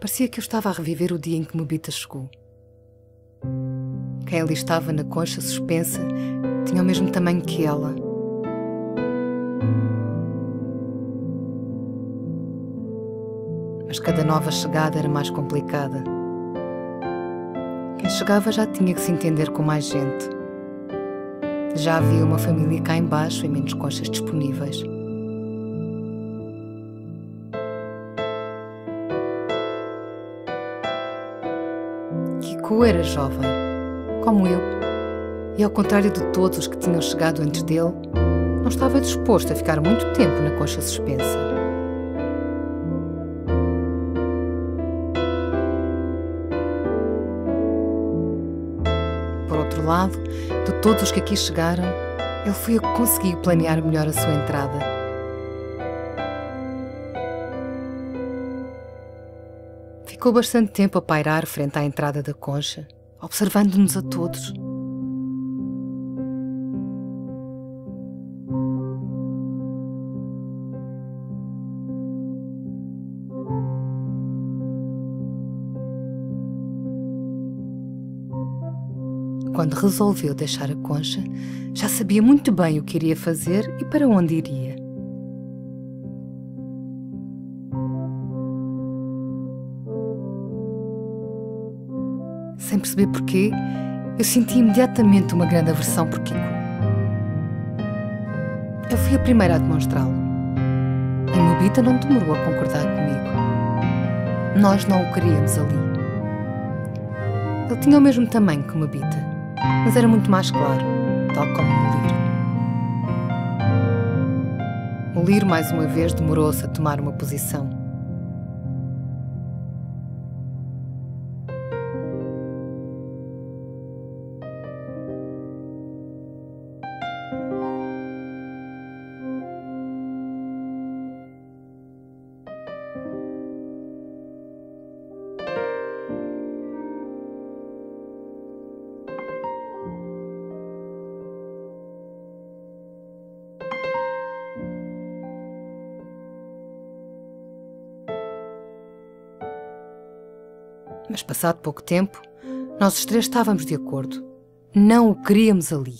Parecia que eu estava a reviver o dia em que Mobita chegou. Quem ali estava na concha suspensa tinha o mesmo tamanho que ela. Mas cada nova chegada era mais complicada. Quem chegava já tinha que se entender com mais gente. Já havia uma família cá embaixo e menos conchas disponíveis. Kiku era jovem, como eu, e ao contrário de todos os que tinham chegado antes dele, não estava disposto a ficar muito tempo na concha suspensa. Por outro lado, de todos os que aqui chegaram, ele foi o que conseguiu planear melhor a sua entrada. Ficou bastante tempo a pairar frente à entrada da concha, observando-nos a todos. Quando resolveu deixar a concha, já sabia muito bem o que iria fazer e para onde iria. Sem perceber porquê, eu senti imediatamente uma grande aversão por Kiku. Eu fui a primeira a demonstrá-lo. E Mobita não demorou a concordar comigo. Nós não o queríamos ali. Ele tinha o mesmo tamanho que Mobita, mas era muito mais claro, tal como Muliro. Muliro, mais uma vez, demorou-se a tomar uma posição. Mas passado pouco tempo, nós os três estávamos de acordo. Não o queríamos ali.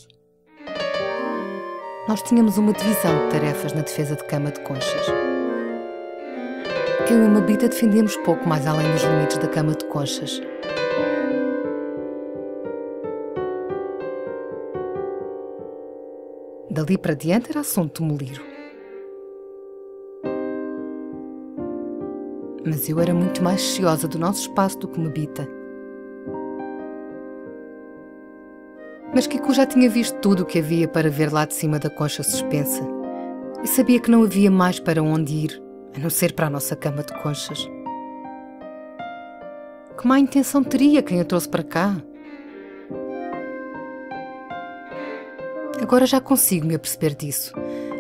Nós tínhamos uma divisão de tarefas na defesa de cama de conchas. Eu e Mobita defendíamos pouco mais além dos limites da cama de conchas. Dali para diante era assunto de Muliro. Mas eu era muito mais ciosa do nosso espaço do que Mobita. Mas Kiku já tinha visto tudo o que havia para ver lá de cima da concha suspensa e sabia que não havia mais para onde ir, a não ser para a nossa cama de conchas. Que má intenção teria quem a trouxe para cá? Agora já consigo me aperceber disso,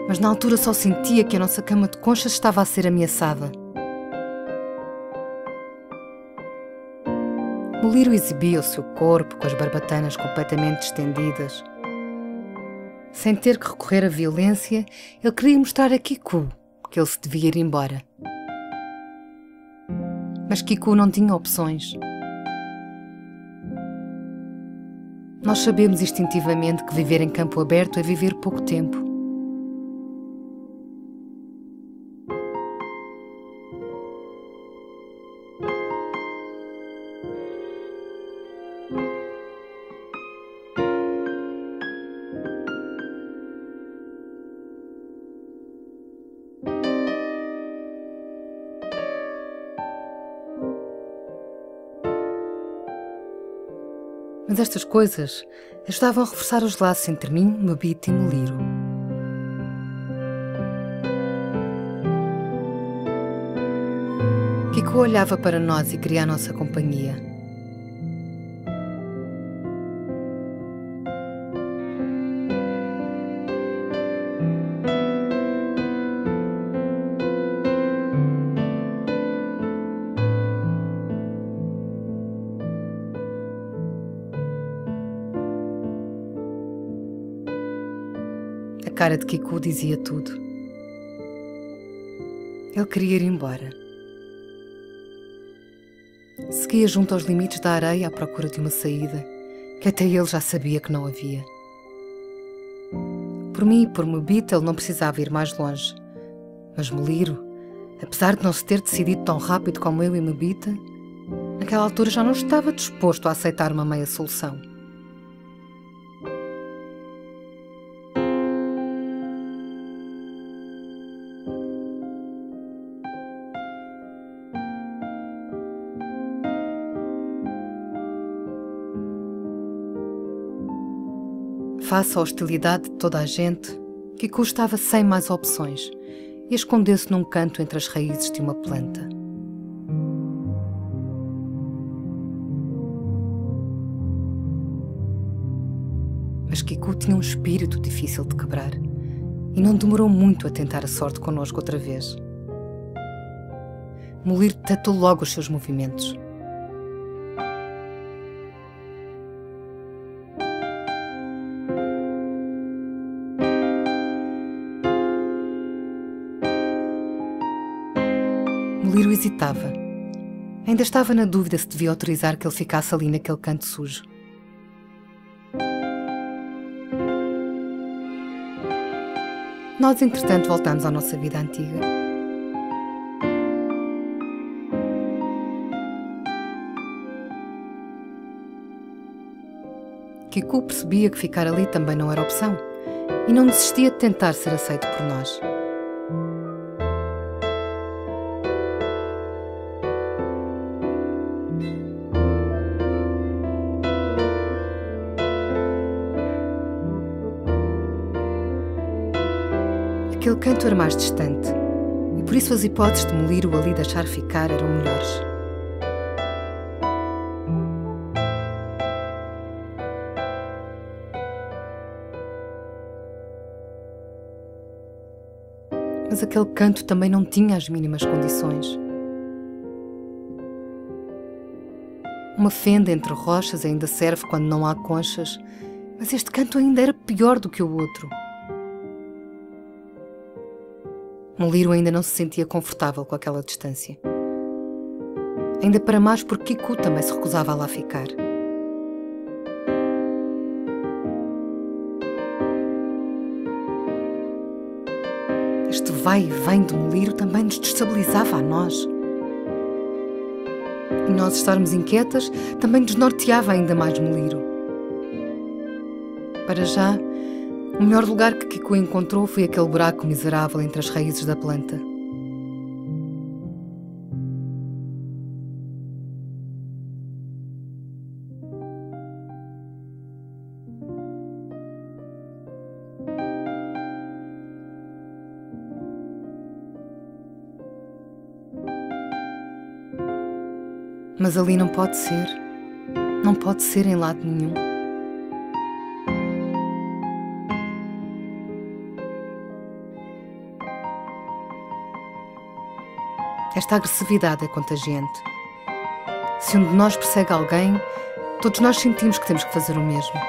mas na altura só sentia que a nossa cama de conchas estava a ser ameaçada. Muliro exibia o seu corpo com as barbatanas completamente estendidas. Sem ter que recorrer à violência, ele queria mostrar a Kiku que ele se devia ir embora. Mas Kiku não tinha opções. Nós sabemos instintivamente que viver em campo aberto é viver pouco tempo. Mas estas coisas ajudavam a reforçar os laços entre mim, Mobita e Muliro. Kiku olhava para nós e queria a nossa companhia. A cara de Kiku dizia tudo. Ele queria ir embora. Seguia junto aos limites da areia à procura de uma saída, que até ele já sabia que não havia. Por mim e por Mobita ele não precisava ir mais longe. Mas Meliro, apesar de não se ter decidido tão rápido como eu e Mobita, naquela altura já não estava disposto a aceitar uma meia solução. Face à hostilidade de toda a gente, Kiku estava sem mais opções e escondeu-se num canto entre as raízes de uma planta. Mas Kiku tinha um espírito difícil de quebrar e não demorou muito a tentar a sorte connosco outra vez. Meliro detectou logo os seus movimentos. Meliro hesitava. Ainda estava na dúvida se devia autorizar que ele ficasse ali naquele canto sujo. Nós, entretanto, voltámos à nossa vida antiga. Kiku percebia que ficar ali também não era opção e não desistia de tentar ser aceito por nós. Aquele canto era mais distante, e por isso as hipóteses de Meliro ali deixar ficar eram melhores. Mas aquele canto também não tinha as mínimas condições. Uma fenda entre rochas ainda serve quando não há conchas, mas este canto ainda era pior do que o outro. Meliro ainda não se sentia confortável com aquela distância. Ainda para mais porque Kiku também se recusava a lá ficar. Este vai e vem de Meliro também nos destabilizava a nós. E nós estarmos inquietas também desnorteava ainda mais Meliro. Para já, o melhor lugar que Kiku encontrou foi aquele buraco miserável entre as raízes da planta. Mas ali não pode ser. Não pode ser em lado nenhum. Esta agressividade é contagiante. Se um de nós persegue alguém, todos nós sentimos que temos que fazer o mesmo.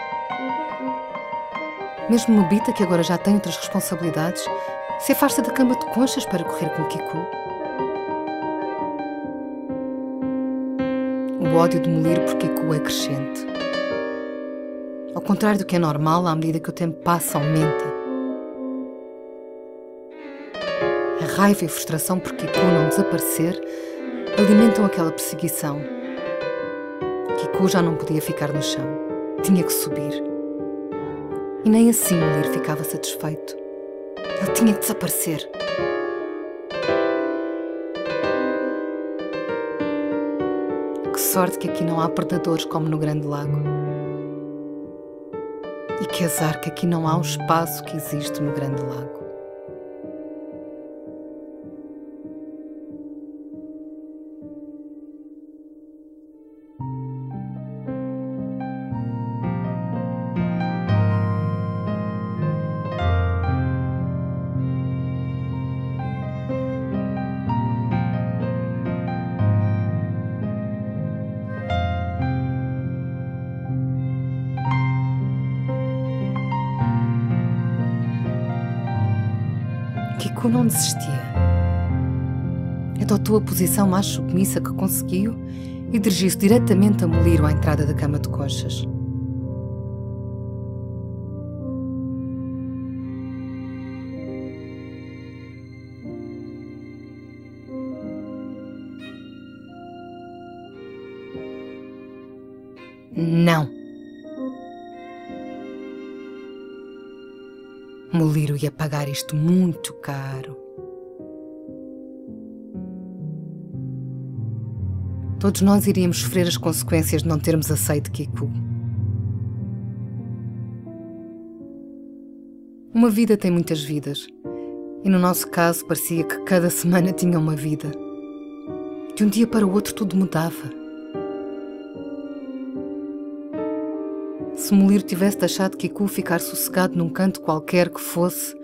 Mesmo Mobita, que agora já tem outras responsabilidades, se afasta da cama de conchas para correr com Kiku. O ódio de Meliro por Kiku é crescente. Ao contrário do que é normal, à medida que o tempo passa, aumenta. A raiva e a frustração por Kiku não desaparecer alimentam aquela perseguição. Kiku já não podia ficar no chão. Tinha que subir. E nem assim Meliro ficava satisfeito. Ele tinha que desaparecer. Que sorte que aqui não há predadores como no Grande Lago. E que azar que aqui não há o espaço que existe no Grande Lago. Kiku não desistia. Adotou a posição mais submissa que conseguiu e dirigiu-se diretamente a Muliro à entrada da cama de conchas. Não! Muliro ia pagar isto muito caro. Todos nós iríamos sofrer as consequências de não termos aceito Kiku. Uma vida tem muitas vidas, e no nosso caso parecia que cada semana tinha uma vida. De um dia para o outro tudo mudava. Se Muliro tivesse deixado Kiku ficar sossegado num canto qualquer que fosse,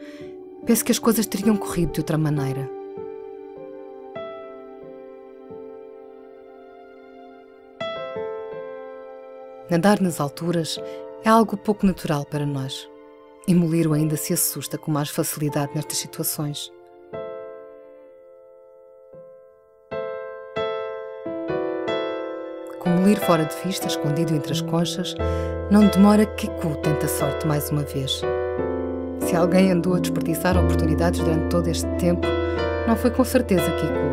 penso que as coisas teriam corrido de outra maneira. Nadar nas alturas é algo pouco natural para nós, e Muliro ainda se assusta com mais facilidade nestas situações. Com Muliro fora de vista, escondido entre as conchas, não demora que Kiku tente a sorte mais uma vez. Se alguém andou a desperdiçar oportunidades durante todo este tempo, não foi com certeza Kiku.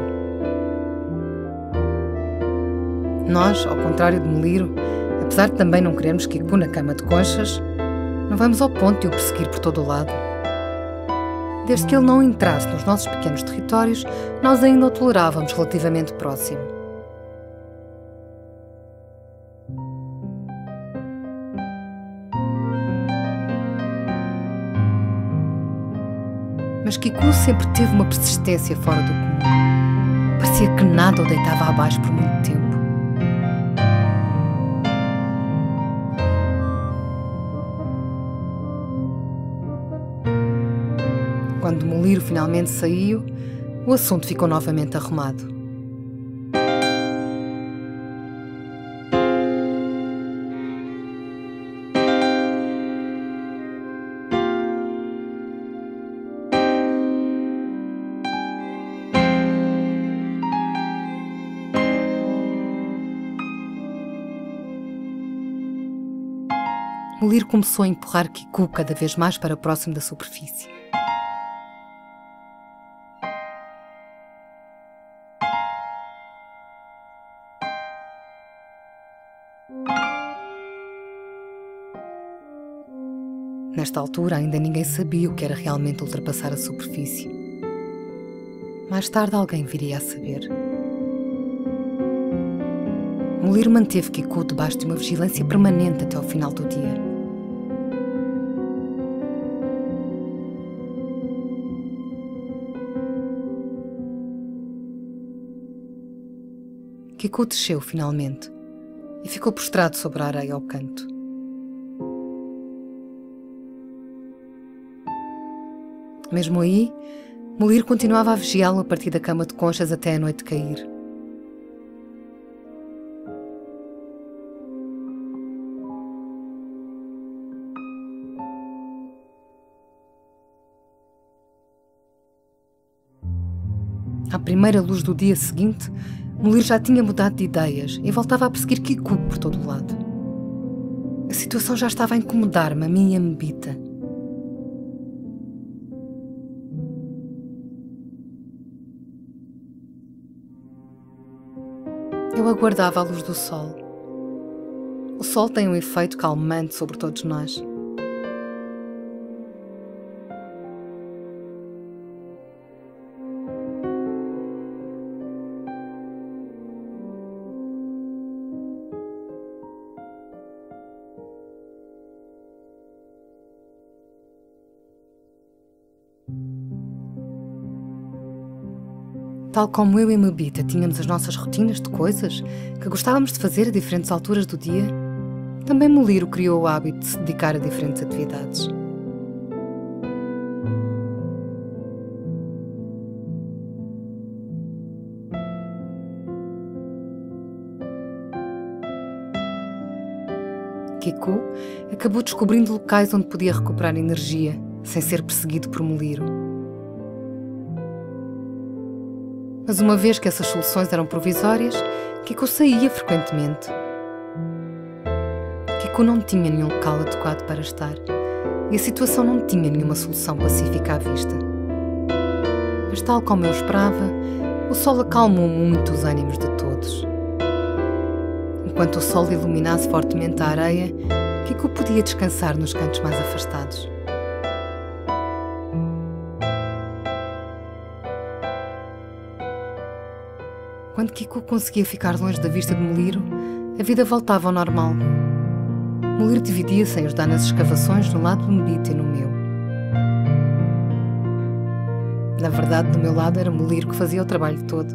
Nós, ao contrário de Muliro, apesar de também não querermos Kiku na cama de conchas, não vamos ao ponto de o perseguir por todo o lado. Desde que ele não entrasse nos nossos pequenos territórios, nós ainda o tolerávamos relativamente próximo. Mas Kiku sempre teve uma persistência fora do comum. Parecia que nada o deitava abaixo por muito tempo. Quando Muliro finalmente saiu, o assunto ficou novamente arrumado. Muliro começou a empurrar Kiku cada vez mais para próximo da superfície. Nesta altura, ainda ninguém sabia o que era realmente ultrapassar a superfície. Mais tarde, alguém viria a saber. Muliro manteve Kiku debaixo de uma vigilância permanente até ao final do dia. Kiku desceu finalmente e ficou prostrado sobre a areia ao canto. Mesmo aí, Muliro continuava a vigiá-lo a partir da cama de conchas até a noite cair. À primeira luz do dia seguinte, Muliro já tinha mudado de ideias e voltava a perseguir Kiku por todo o lado. A situação já estava a incomodar-me, a mim e a Mbita. Eu aguardava a luz do sol. O sol tem um efeito calmante sobre todos nós. Tal como eu e Mbita tínhamos as nossas rotinas de coisas que gostávamos de fazer a diferentes alturas do dia, também Muliro criou o hábito de se dedicar a diferentes atividades. Kiku acabou descobrindo locais onde podia recuperar energia, sem ser perseguido por Muliro. Mas uma vez que essas soluções eram provisórias, Kiko saía frequentemente. Kiko não tinha nenhum local adequado para estar e a situação não tinha nenhuma solução pacífica à vista. Mas tal como eu esperava, o sol acalmou muito os ânimos de todos. Enquanto o sol iluminasse fortemente a areia, Kiko podia descansar nos cantos mais afastados. Quando Kiko conseguia ficar longe da vista de Muliro, a vida voltava ao normal. Muliro dividia-se em ajudar nas escavações no lado do Mobita e no meu. Na verdade, do meu lado era Muliro que fazia o trabalho todo.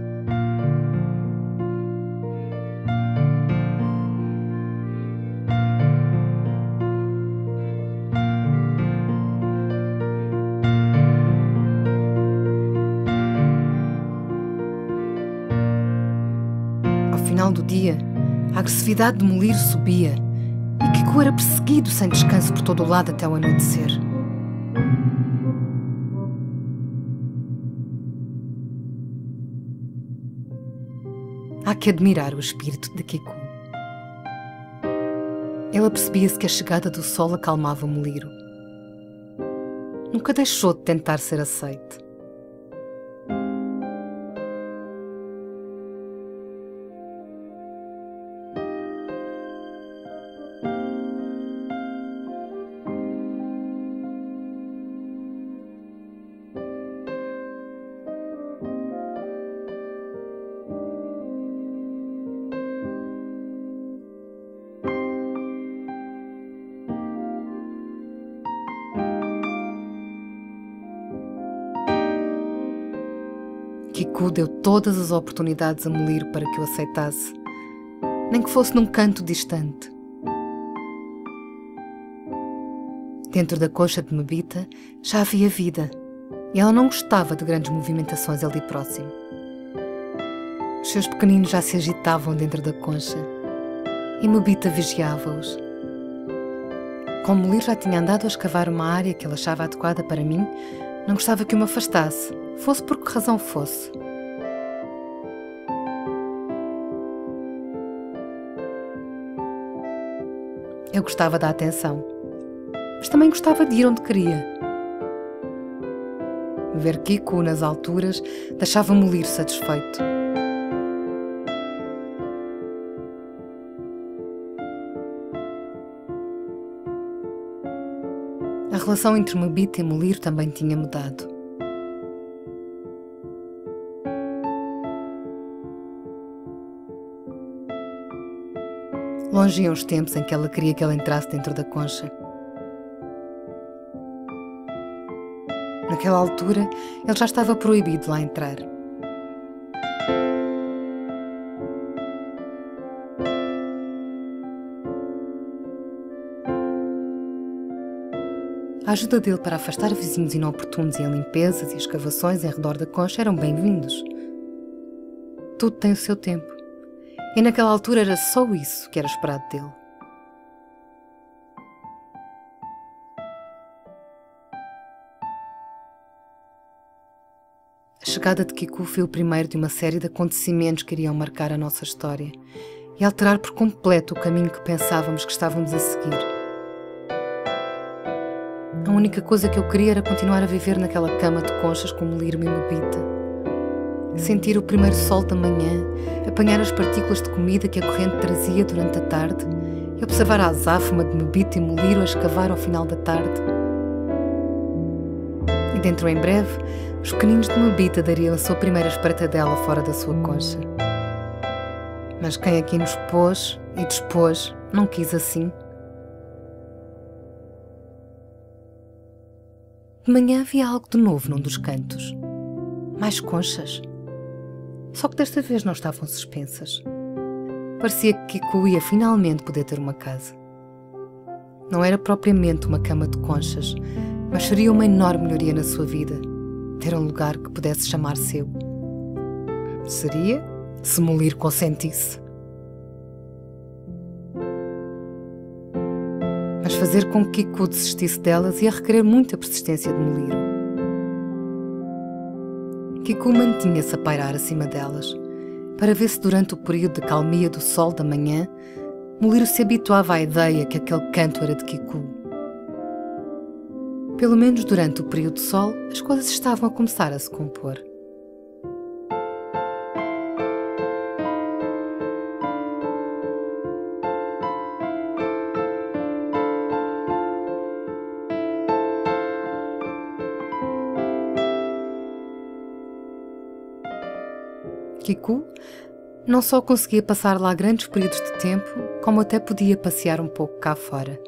Ao final do dia, a agressividade de Muliro subia e Kiko era perseguido sem descanso por todo o lado até o anoitecer. Há que admirar o espírito de Kiko. Ela percebia-se que a chegada do sol acalmava Muliro. Nunca deixou de tentar ser aceite. Kiko deu todas as oportunidades a Muliro para que o aceitasse, nem que fosse num canto distante. Dentro da concha de Mobita já havia vida e ela não gostava de grandes movimentações ali próximo. Os seus pequeninos já se agitavam dentro da concha e Mobita vigiava-os. Como Muliro já tinha andado a escavar uma área que ele achava adequada para mim, não gostava que o me afastasse, fosse por que razão fosse. Eu gostava da atenção, mas também gostava de ir onde queria. Ver Kiko nas alturas deixava Muliro satisfeito. A relação entre Mobita e Muliro também tinha mudado. Longe iam os tempos em que ela queria que ele entrasse dentro da concha. Naquela altura, ele já estava proibido de lá entrar. A ajuda dele para afastar vizinhos inoportunos e a limpezas e escavações em redor da concha eram bem-vindos. Tudo tem o seu tempo. E naquela altura era só isso que era esperado dele. A chegada de Kiko foi o primeiro de uma série de acontecimentos que iriam marcar a nossa história e alterar por completo o caminho que pensávamos que estávamos a seguir. A única coisa que eu queria era continuar a viver naquela cama de conchas com Muliro e Mobita. Sentir o primeiro sol da manhã, apanhar as partículas de comida que a corrente trazia durante a tarde e observar a azáfama de Mobita e Muliro a escavar ao final da tarde. E dentro em breve, os pequeninos de Mobita dariam a sua primeira espreitadela fora da sua concha. Mas quem aqui nos pôs e dispôs não quis assim. De manhã havia algo de novo num dos cantos. Mais conchas. Só que desta vez não estavam suspensas. Parecia que Kiko ia finalmente poder ter uma casa. Não era propriamente uma cama de conchas, mas seria uma enorme melhoria na sua vida, ter um lugar que pudesse chamar seu. Seria se Muliro consentisse. Mas fazer com que Kiko desistisse delas ia requerer muita persistência de Muliro. Kiku mantinha-se a pairar acima delas, para ver se durante o período de calmia do sol da manhã, Muliro se habituava à ideia que aquele canto era de Kiku. Pelo menos durante o período de sol, as coisas estavam a começar a se compor. Kiku não só conseguia passar lá grandes períodos de tempo, como até podia passear um pouco cá fora.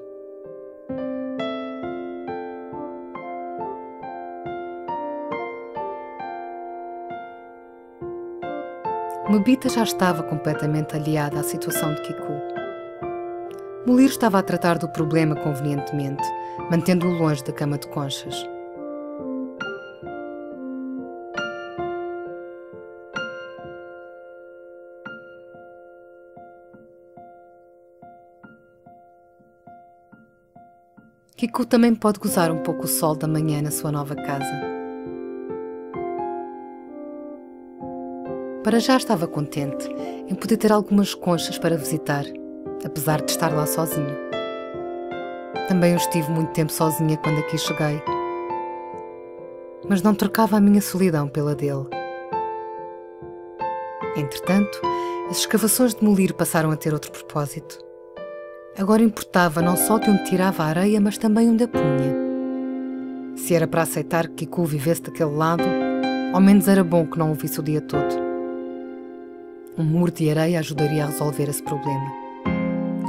Mobita já estava completamente aliada à situação de Kiku. Muliro estava a tratar do problema convenientemente, mantendo-o longe da cama de conchas. Kiku também pode gozar um pouco o sol da manhã na sua nova casa. Para já estava contente em poder ter algumas conchas para visitar, apesar de estar lá sozinho. Também eu estive muito tempo sozinha quando aqui cheguei, mas não trocava a minha solidão pela dele. Entretanto, as escavações de Muliro passaram a ter outro propósito. Agora importava não só de onde tirava a areia, mas também onde a punha. Se era para aceitar que Kiku vivesse daquele lado, ao menos era bom que não o visse o dia todo. Um muro de areia ajudaria a resolver esse problema.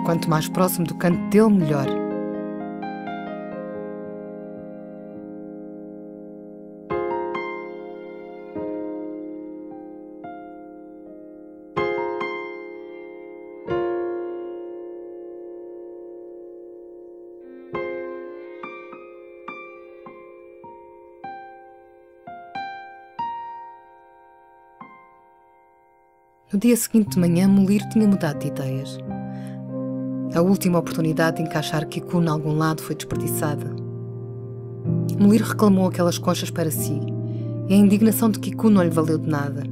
Quanto mais próximo do canto dele, melhor. No dia seguinte de manhã, Muliro tinha mudado de ideias. A última oportunidade de encaixar Kiku em algum lado foi desperdiçada. Muliro reclamou aquelas conchas para si, e a indignação de Kiku não lhe valeu de nada.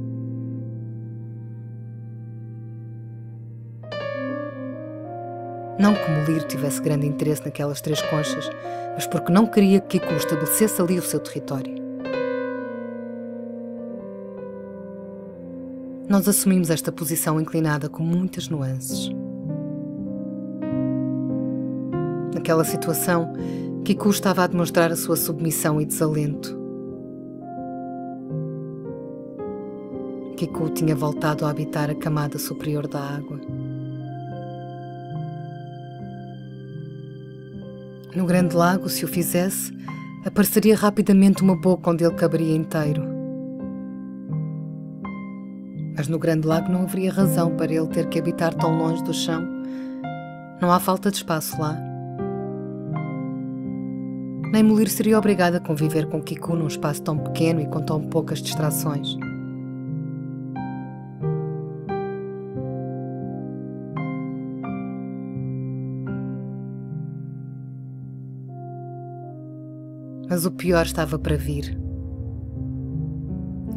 Não que Muliro tivesse grande interesse naquelas 3 conchas, mas porque não queria que Kiku estabelecesse ali o seu território. Nós assumimos esta posição inclinada com muitas nuances. Naquela situação, Kiku estava a demonstrar a sua submissão e desalento. Kiku tinha voltado a habitar a camada superior da água. No grande lago, se o fizesse, apareceria rapidamente uma boca onde ele caberia inteiro. Mas no grande lago não haveria razão para ele ter que habitar tão longe do chão. Não há falta de espaço lá. Nem Muliro seria obrigado a conviver com Kiku num espaço tão pequeno e com tão poucas distrações. Mas o pior estava para vir.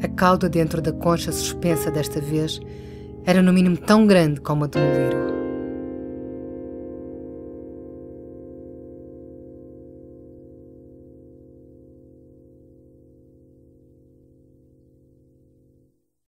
A cauda dentro da concha suspensa desta vez era no mínimo tão grande como a de Muliro.